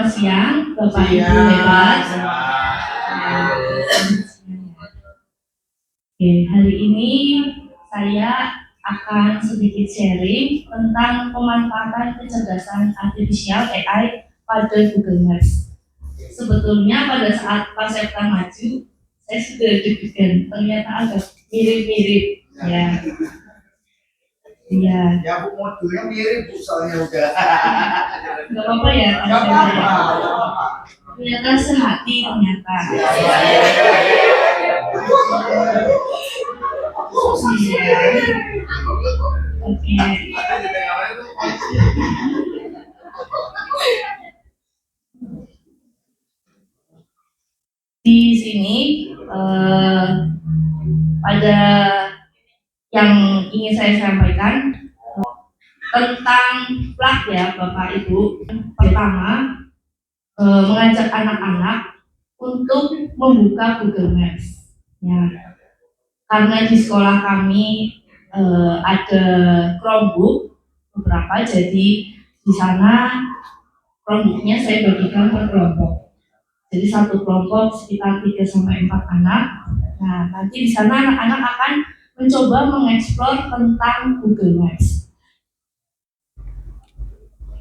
Selamat siang, Bapak Ibu hebat. Oke, hari ini saya akan sedikit sharing tentang pemanfaatan kecerdasan artifisial AI pada Google Maps. Sebetulnya pada saat Pasepta maju, saya sudah deg-degan, ternyata agak mirip-mirip ya. Iya. Ya Bu, modulnya mirip Bu, soalnya udah. Gak apa-apa ya. Gak apa-apa. Ternyata sehati ternyata. Iya. Oke. Di sini ada yang ingin saya sampaikan tentang plug ya Bapak Ibu. Pertama, mengajak anak-anak untuk membuka Google Maps. Ya, karena di sekolah kami ada Chromebook beberapa, jadi di sana Chromebooknya saya bagikan per kelompok. Jadi satu kelompok sekitar 3-4 anak. Nah, nanti di sana anak-anak akan mencoba mengeksplor tentang Google Maps.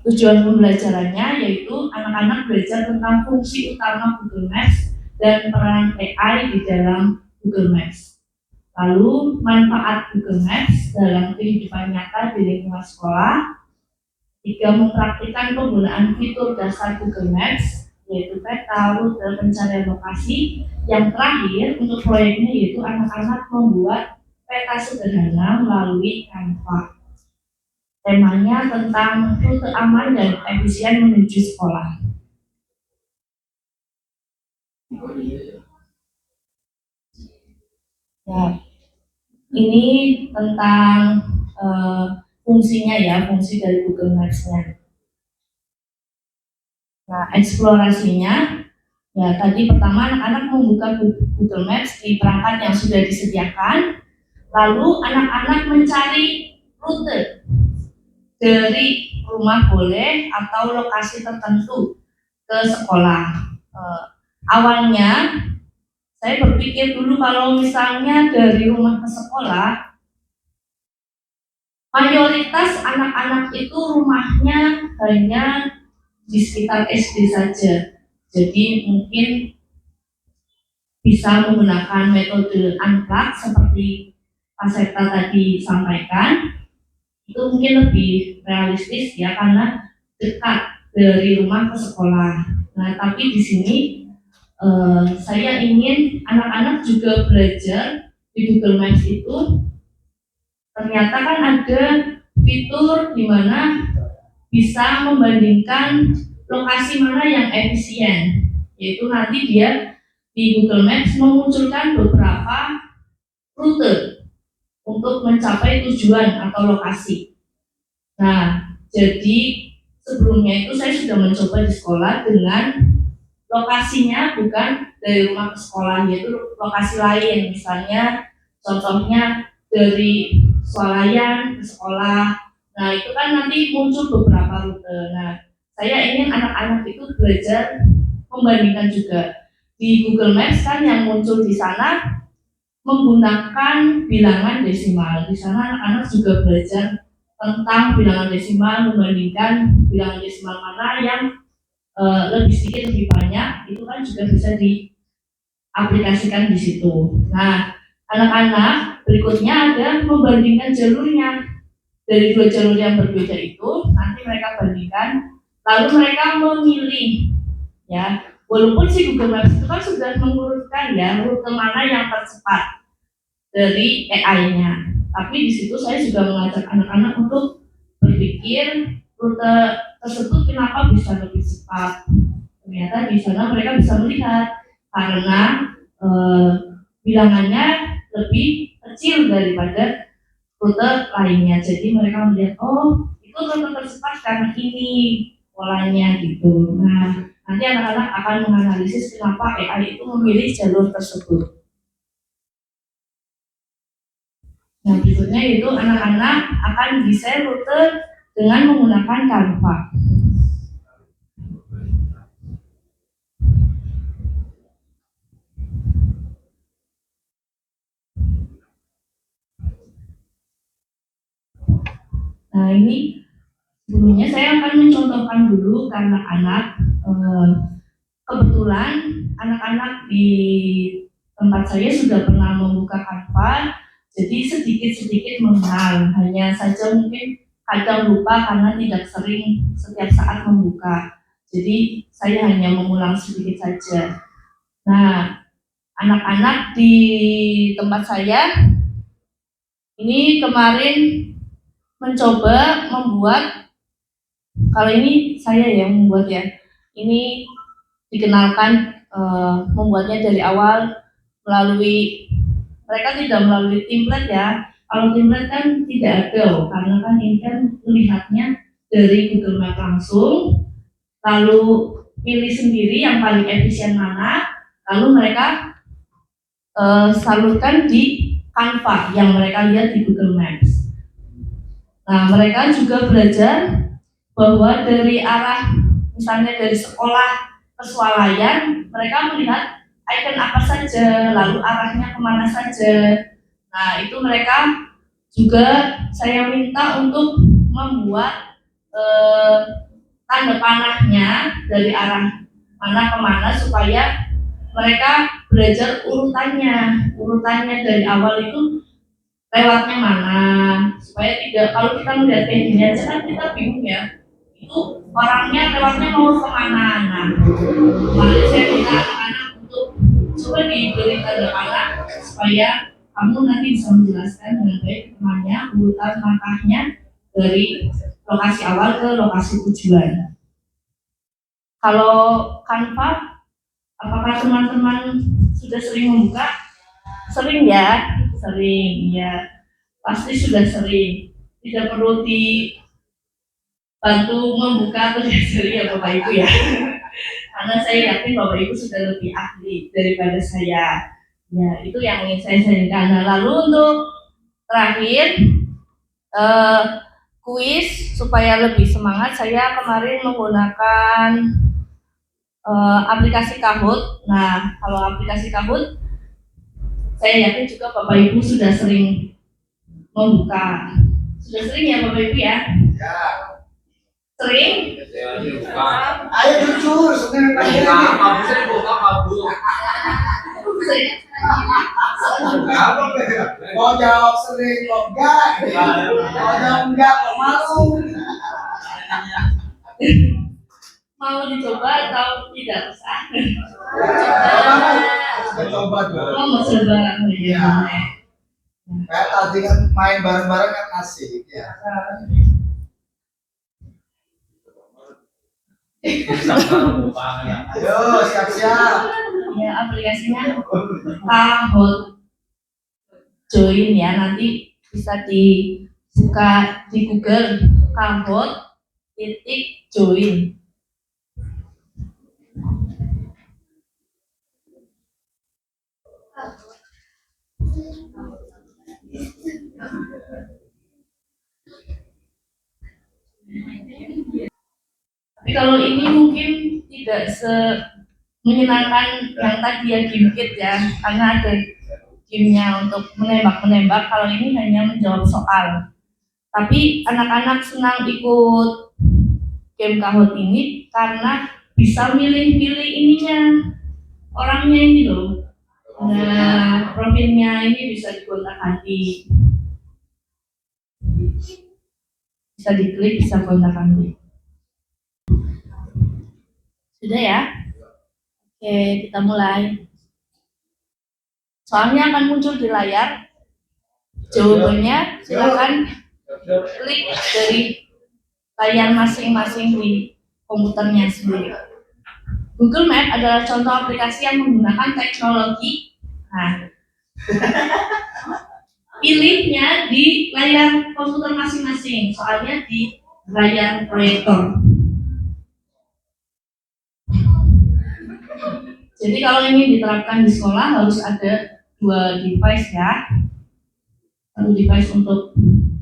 Tujuan pembelajarannya yaitu anak-anak belajar tentang fungsi utama Google Maps dan peran AI di dalam Google Maps. Lalu manfaat Google Maps dalam kehidupan nyata di lingkungan sekolah. 3. Mempraktikkan penggunaan fitur dasar Google Maps yaitu peta, rute, pencarian lokasi. Yang terakhir untuk proyeknya yaitu anak-anak membuat peta sederhana melalui Canva. Temanya tentang rute aman dan efisien menuju sekolah. Ya, ini tentang fungsinya ya, fungsi dari Google Maps-nya. Nah, eksplorasinya, ya tadi pertama anak-anak membuka Google Maps di perangkat yang sudah disediakan, lalu anak-anak mencari rute dari rumah boleh atau lokasi tertentu ke sekolah. Awalnya saya berpikir dulu kalau misalnya dari rumah ke sekolah, mayoritas anak-anak itu rumahnya hanya di sekitar SD saja. Jadi mungkin bisa menggunakan metode unplug seperti Pasepta tadi sampaikan. Itu mungkin lebih realistis ya karena dekat dari rumah ke sekolah. Nah, tapi di sini saya ingin anak-anak juga belajar di Google Maps itu. Ternyata kan ada fitur di mana bisa membandingkan lokasi mana yang efisien. Yaitu nanti dia di Google Maps memunculkan beberapa rute untuk mencapai tujuan atau lokasi. Nah, jadi sebelumnya itu saya sudah mencoba di sekolah dengan lokasinya bukan dari rumah ke sekolah, yaitu lokasi lain. Misalnya, contohnya dari swalayan ke sekolah. Nah, itu kan nanti muncul beberapa rute. Nah, saya ingin anak-anak itu belajar membandingkan juga. Di Google Maps kan yang muncul di sana menggunakan bilangan desimal. Di sana anak-anak juga belajar tentang bilangan desimal, membandingkan bilangan desimal mana yang lebih sedikit lebih banyak, itu kan juga bisa diaplikasikan di situ. Nah, anak-anak berikutnya ada membandingkan jalurnya dari 2 jalur yang berbeda itu, nanti mereka bandingkan, lalu mereka memilih, ya. Walaupun si Google Maps itu kan sudah mengurutkan ya rute mana yang tercepat dari AI-nya, tapi di situ saya juga mengajak anak-anak untuk berpikir rute tersebut kenapa bisa lebih cepat. Ternyata di sana mereka bisa melihat karena bilangannya lebih kecil daripada rute lainnya. Jadi mereka melihat, oh itu rute tercepat karena ini polanya gitu. Nah, nanti anak-anak akan menganalisis kenapa AI itu memilih jalur tersebut. Nah, berikutnya itu anak-anak akan desain rute dengan menggunakan Canva. Nah, ini sebelumnya saya akan mencontohkan dulu ke anak-anak. Kebetulan anak-anak di tempat saya sudah pernah membuka Canva, jadi sedikit-sedikit mengenal. Hanya saja mungkin kadang lupa karena tidak sering setiap saat membuka. Jadi saya hanya mengulang sedikit saja. Nah, anak-anak di tempat saya ini kemarin mencoba membuat, kalau ini saya yang membuat ya. Ini dikenalkan membuatnya dari awal melalui, mereka tidak melalui template ya. Kalau template kan tidak ada loh, karena kan ini kan melihatnya dari Google Map langsung, lalu pilih sendiri yang paling efisien mana, lalu mereka salurkan di Canva yang mereka lihat di Google Maps. Nah, mereka juga belajar bahwa dari arah, misalnya dari sekolah ke swalayan, mereka melihat icon apa saja, lalu arahnya kemana saja. Nah, itu mereka juga saya minta untuk membuat tanda panahnya dari arah mana ke mana supaya mereka belajar urutannya dari awal itu lewatnya mana, supaya tidak, kalau kita melihat kayak gini aja kan kita bingung ya, itu orangnya lewatnya mau kemana. Nah, makanya saya minta anak-anak untuk coba diberi tanda panah supaya kamu nanti bisa menjelaskan dengan baik temannya urutan langkahnya dari lokasi awal ke lokasi tujuan. Kalau Canva, apakah teman-teman sudah sering membuka? Sering ya? Sering, ya. Pasti sudah sering. Tidak perlu dibantu membuka atau diajari ya Bapak Ibu ya. Karena saya yakin Bapak Ibu sudah lebih ahli daripada saya. Ya, itu yang ingin saya sampaikan. Nah, lalu untuk terakhir, kuis supaya lebih semangat, saya kemarin menggunakan aplikasi Kahoot. Nah, kalau aplikasi Kahoot, saya yakin juga Bapak Ibu sudah sering membuka. Sudah sering ya Bapak Ibu ya? Ya. Sering? Ayo jujur, sebenarnya mau jawab sering kok enggak? Mau jawab enggak kok malu? Mau dicoba atau tidak usah? Coba dulu. Mau coba? Iya. Kayak tadi kan main bareng-bareng kan asik ya. Ayo siap-siap. Ya, aplikasinya Kahoot. Join ya, nanti bisa dibuka di Google Kahoot.join. Tapi kalau ini mungkin tidak menyenangkan yang tadi ya, game-kit ya, karena ada gamenya untuk menembak-menembak. Kalau ini hanya menjawab soal. Tapi anak-anak senang ikut game Kahoot ini karena bisa milih-milih ininya, orangnya ini loh. Nah, profilnya ini bisa digonta-ganti, bisa diklik, bisa gonta-ganti. Sudah ya? Oke, kita mulai. Soalnya akan muncul di layar. Jawabannya silakan klik dari layar masing-masing di komputernya sendiri. Google Map adalah contoh aplikasi yang menggunakan teknologi. Nah, pilihnya di layar komputer masing-masing, soalnya di layar proyektor. Jadi kalau ini diterapkan di sekolah harus ada 2 device ya. 1 device untuk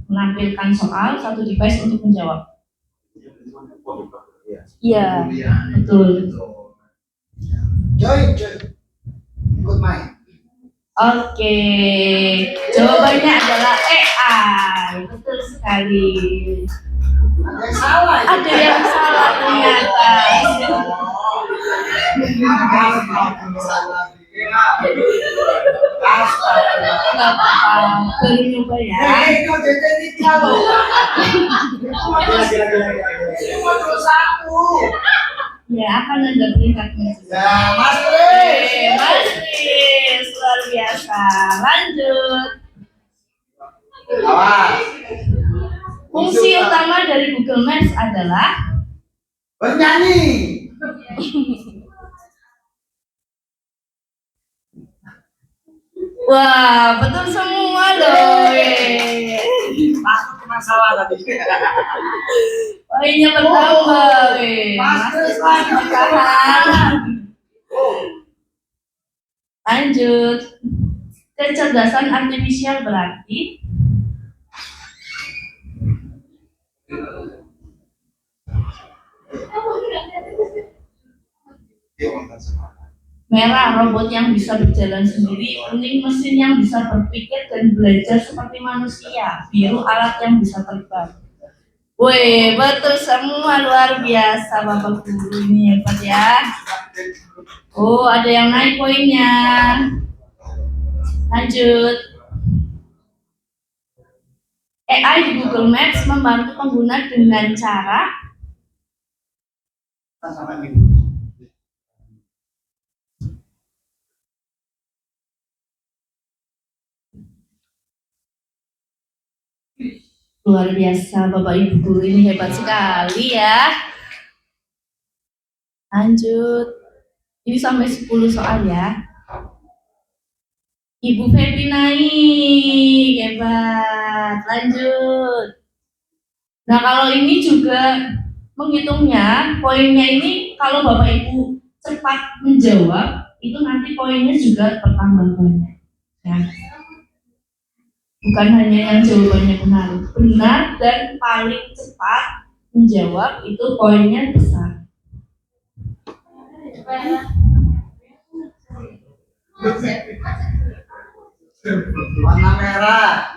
menampilkan soal, 1 device untuk menjawab. Iya, betul. Join. Ikut main. Oke, jawabannya adalah AI. Betul sekali. Ada yang salah. Ada yang salah ternyata. Nggak apa-apa, baru nyoba ya. Ini udah jadi kalau. Ini mau terus aku. Ya, akan ada peringkatnya juga. Ya, Mas Oke, Kris. Mas Kris, luar biasa. Lanjut. Awas. Fungsi utama dari Google Maps adalah Bernyanyi. wah, betul semua loh. Aku cuma salah tadi. Poinnya bertambah. Mas Kris Mas lagi. bertahan. Lanjut. Kecerdasan artifisial berarti merah, robot yang bisa berjalan sendiri. Kuning, mesin yang bisa berpikir dan belajar seperti manusia. Biru, alat yang bisa terbang. Wih, betul semua, luar biasa Bapak Guru, ini hebat ya. Oh, ada yang naik poinnya. Lanjut. AI di Google Maps membantu pengguna dengan cara luar biasa, Bapak Ibu Guru ini hebat sekali ya. Lanjut. Ini sampai 10 soal ya. Ibu Febi naik, hebat. Lanjut. Nah, kalau ini juga menghitungnya, poinnya ini kalau Bapak Ibu cepat menjawab, itu nanti poinnya juga bertambah banyak. Ya. Bukan hanya yang jawabannya benar dan paling cepat menjawab itu poinnya besar. Warna merah.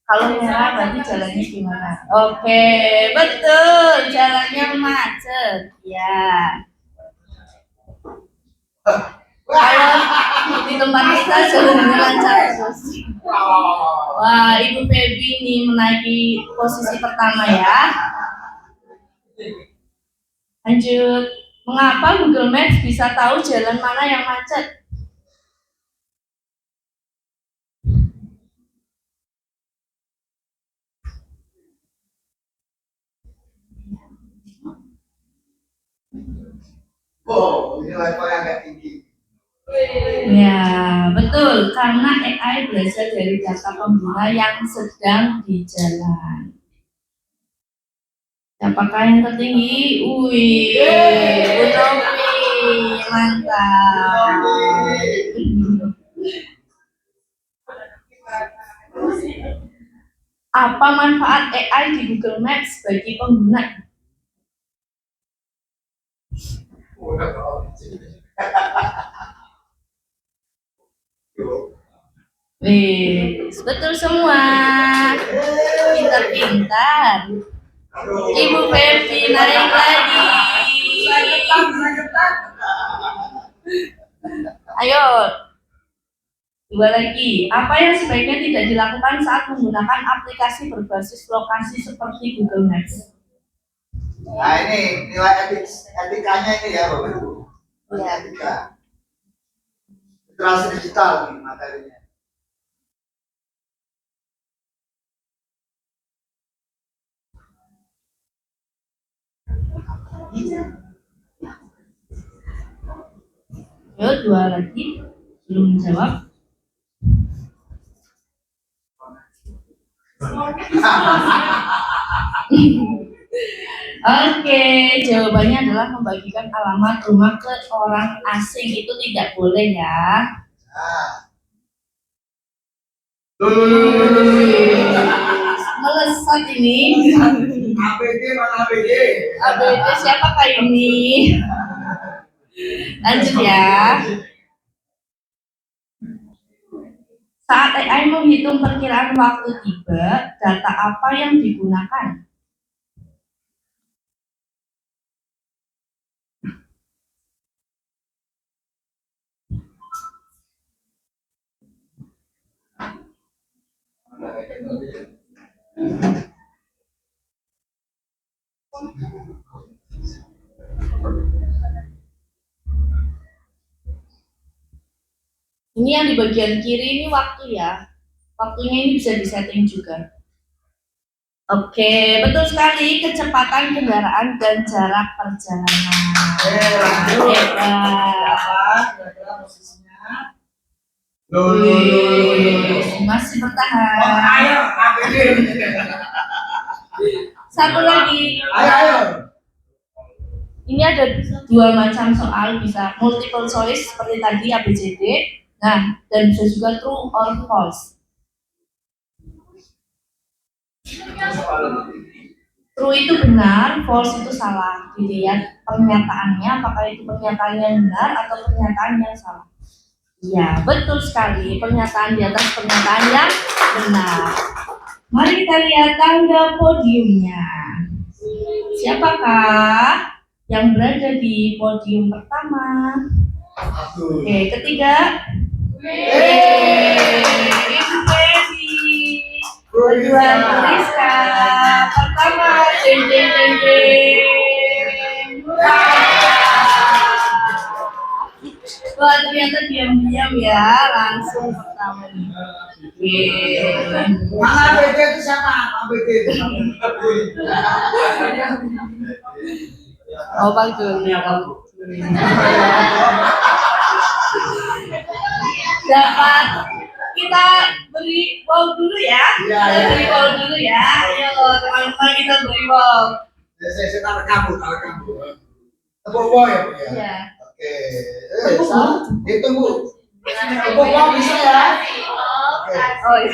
Kalau merah berarti jalannya gimana? Oke, betul, jalannya macet. Ya. Kalau di tempat kita jalannya lancar terus. Wah, Ibu Febi ini menaiki posisi pertama ya. Lanjut. Mengapa Google Maps bisa tahu jalan mana yang macet? Oh, ini levelnya agak tinggi. Ya, betul. Karena AI belajar dari data pengguna yang sedang di jalan. Siapakah yang tertinggi? Wih, Bu Novi, mantap. Apa manfaat AI di Google Maps bagi pengguna? Wih, betul semua. Pintar-pintar. Ibu Febi naik lagi. Ayo, dua lagi. Apa yang sebaiknya tidak dilakukan saat menggunakan aplikasi berbasis lokasi seperti Google Maps? Nah ini nilai etikanya ini ya Bapak Ibu. Ya. Etika. Literasi digital nih materinya. Ayo, dua lagi. Belum menjawab. Oke, jawabannya adalah membagikan alamat rumah ke orang asing itu tidak boleh ya. Nah. Melesat ini. APD mana APD? ABD siapakah ini? Lanjut ya. Saat AI menghitung perkiraan waktu tiba, data apa yang digunakan? Ini yang di bagian kiri ini waktu ya. Waktunya ini bisa disetting juga. Oke, betul sekali, kecepatan kendaraan dan jarak perjalanan. Lanjut. Hebat. Siapa? Kira-kira posisinya? Loh. Masih Oh, bertahan. ayo, ambilin. Satu lagi. Ayo. Ini ada dua macam soal, bisa multiple choice seperti tadi ABCD. Nah, dan bisa juga true or false. True itu benar, false itu salah. Dilihat pernyataannya, apakah itu pernyataan yang benar atau pernyataan yang salah. Iya, betul sekali. Pernyataan di atas pernyataan yang benar. Mari kita lihat tangga podiumnya. Siapakah yang berada di podium pertama? Oke, ketiga. Ibu Feby. Kedua, Rizka. Pertama, jeng jeng jeng jeng. Wah, ternyata diam-diam ya, langsung pertama nih. Mana BD itu siapa? Pak BD. Oh, Bang Juli. Dapat kita beri wow dulu ya. Iya, Kita iya. beri wow dulu ya. Ayo teman-teman kita beri wow. Saya taruh kamu. Tepuk boy ya, Bu ya. Iya. Oke. Tepuk boy. Itu Bu. Tepuk boy bisa ya. Oke. Oh iya.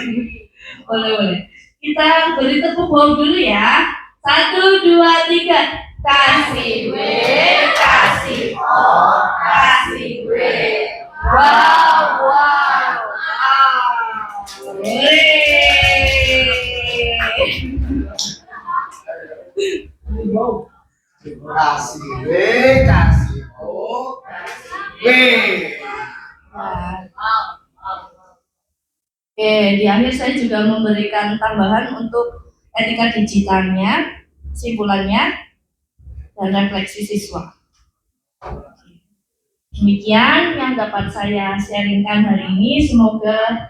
Boleh. Kita beri tepuk wow dulu ya. 1, 2, 3. Kasih W, kasih O, kasih W. Wow. Kasih B, kasih O, B. Oke, di akhir saya juga memberikan tambahan untuk etika digitalnya, kesimpulannya, dan refleksi siswa. Demikian yang dapat saya sharingkan hari ini. Semoga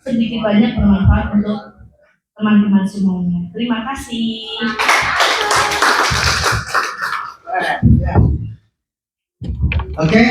sedikit banyak bermanfaat untuk teman-teman semuanya. Terima kasih. Oke.